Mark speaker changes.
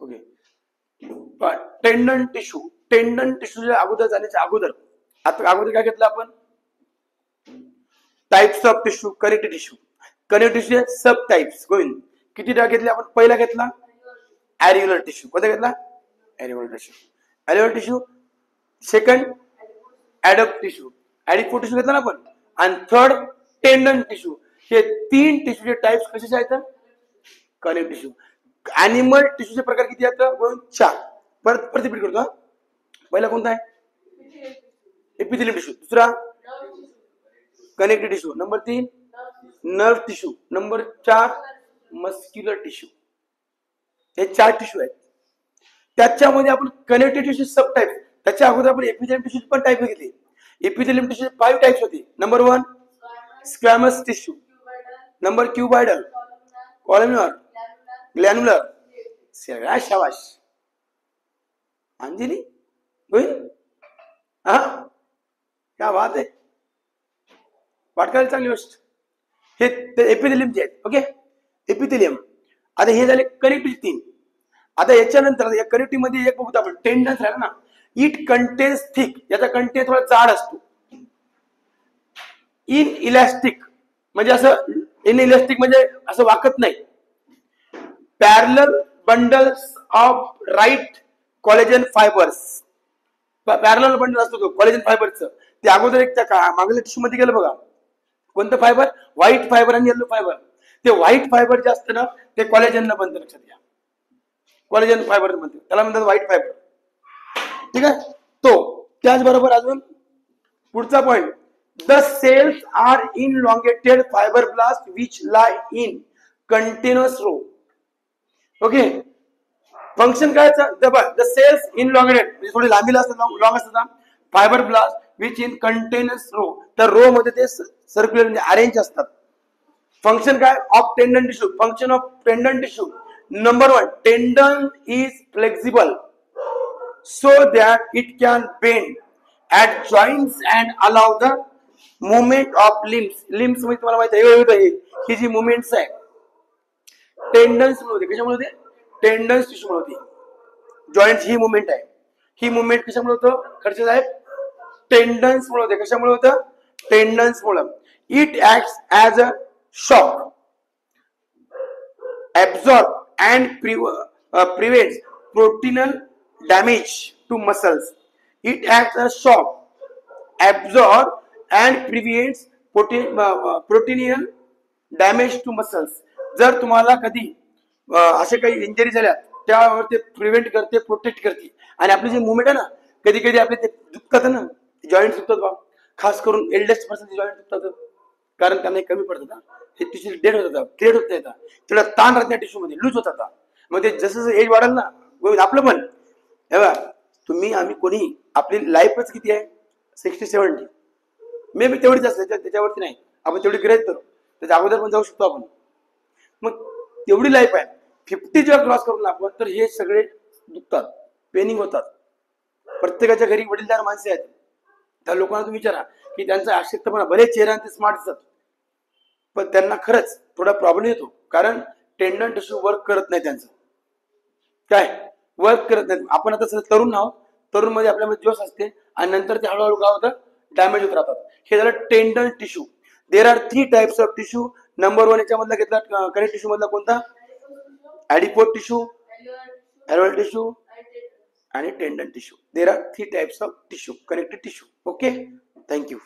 Speaker 1: Okay. टेंडन टिश्यूच्या अगोदर जाण्याच्या अगोदर आता अगोदर काय घेतलं आपण? Types of tissue, connective tissue. Connective tissue sub types Govind किती टाइप घेतले आपण? पहिला घेतला ॲरिओलर टिश्यू. कोणता घेतला? Areolar tissue. Areolar tissue. Second adipose tissue, adipose tissue घेतला ना आपण. आणि थर्ड टेंडन टिश्यू. हे 3 टिश्यूचे टाइप्स कशाचे आहेत? Connective tissue. ॲनिमल टिश्यूचे प्रकार किती आहेत? 4. परत रिपीट करतो. पहिला कोणता आहे? Epithelium tissue. दुसरा connective tissue. Number 3 nerve tissue. Number 4 muscular tissue. हे 4 टिश्यू आहेत. त्याच्यामध्ये आपण कनेक्टिव्ह टिश्यू सब टाइप. त्याच्या अगोदर आपण एपिथेलियम टिश्यू पण टाइप घेतली. एपिथेलियम टिश्यू 5 टाइप्स होते. Number 1 squamous tissue. नंबर क्युबायडल, कॉलम्युलर, ग्लॅन्युलर. सगळ्या शाबाश अंजली होईल. हा क्या बात आहे, वाटकायला चांगली गोष्ट. हे एपिथेलियमचे आहेत. Okay, epithelium. आता हे झाले कनेक्टिव्ह 3. आता याच्यानंतर या कनेक्टिव्ह मध्ये एक बघू आपण टेंडन्स राहिला ना. इट कंटेन्स थिक, याचा कंटेन थोडा जाड असतो. इन इलास्टिक म्हणजे असं, इन इलास्टिक म्हणजे असं वाकत नाही. Parallel bundles of right collagen fibres. Parallel bundle असतो तो कोलेजन फायबरचं. ते अगोदर एक मागल्या टिश्यू मध्ये गेलं बघा. कोणतं फायबर? व्हाईट फायबर आणि येलो फायबर. ते व्हाईट फायबर जे असतं ना ते कोलेजन बनतं. लक्षात घ्या, कोलेजन फायबर बनते, त्याला म्हणतात व्हाईट फायबर. ठीक आहे. तो त्याचबरोबर अजून पुढचा point, the cells are elongated fibroblast which lie in continuous row. Okay, function काय? द सेल्स इनलॉंगेटेड म्हणजे थोडी लांबीला असतात, लॉंग असतात. Fibroblast which in continuous row, तर रो मध्ये ते सर्क्युलर म्हणजे अरेंज असतात. फंक्शन काय? ऑफ टेंडन टिश्यू. फंक्शन ऑफ टेंडन टिश्यू. नंबर 1, टेंडन is flexible so that it can bend at joints and allow the movement of limbs. Limbs म्हणजे तुम्हाला माहिती आहे ही जी मुवमेंट्स आहे टेंडन्स मुळे होते. कशामुळे होते? टेंडन्स टिश्यू मुळे होते. जॉइंट ही मुवमेंट आहे, ही मुवमेंट कशामुळे होतं? खर्च साहेब टेंडन्स मुळे होते. कशामुळे होतं? टेंडन्स मुळे. It acts as a shock, absorb and prevents proteинal damage to muscles. It acts as shock, absorb and prevents proteinial damage to muscles. जर तुम्हाला कधी असे काही इंजरी झाल्या त्यावर ते प्रिव्हेंट करते, प्रोटेक्ट करते. आणि आपले जे मुवमेंट आहे ना, कधी कधी आपले ते दुखतात ना, जॉईंट दुखतात बा. खास करून एल्डेस्ट पर्सनचे जॉईंट दुखतात, कारण त्यांना कमी पडतात. हे टिश्यू डेड होतात, क्रिएट होत येतात. तेवढा ताण राहत नाही टिश्यू मध्ये, लूज होतात. मग ते जसं एज वाढेल ना, आपलं पण हे बघा, तुम्ही आम्ही कोणी आपली लाईफच किती आहे? 60-70 मे बी तेवढीच असते, त्याच्यावरती नाही. आपण तेवढी ग्रेज करू, त्याच्या अगोदर पण जाऊ शकतो आपण. मग तेवढी लाईफ आहे. 50 जेव्हा क्रॉस करून आपण, तर हे सगळे दुखतात, पेनिंग होतात. प्रत्येकाच्या घरी वडीलधार माणसे आहेत. त्या लोकांना तुम्ही विचारा की त्यांचा अशक्तपणा, भले चेहरा ते स्मार्ट असतात, पण त्यांना खरंच थोडा प्रॉब्लेम येतो. कारण टेंडन टिश्यू वर्क करत नाही, त्यांचं काय वर्क करत नाही. आपण आता सध्या तरुण आहोत, तरुण मध्ये आपल्यामध्ये जोश असते आणि नंतर ते हळूहळू काय होतं? डॅमेज होत राहतात. हे झालं टेंडन tissue. There are 3 types of tissue. Number 1 याच्यामधला घेतला कनेक्टिव्ह टिश्यू मधला कोणता? ॲडिपोट टिश्यू, ॲरिओलर टिश्यू आणि टेंडन tissue. There are 3 types of tissue, connective tissue. Okay, thank you.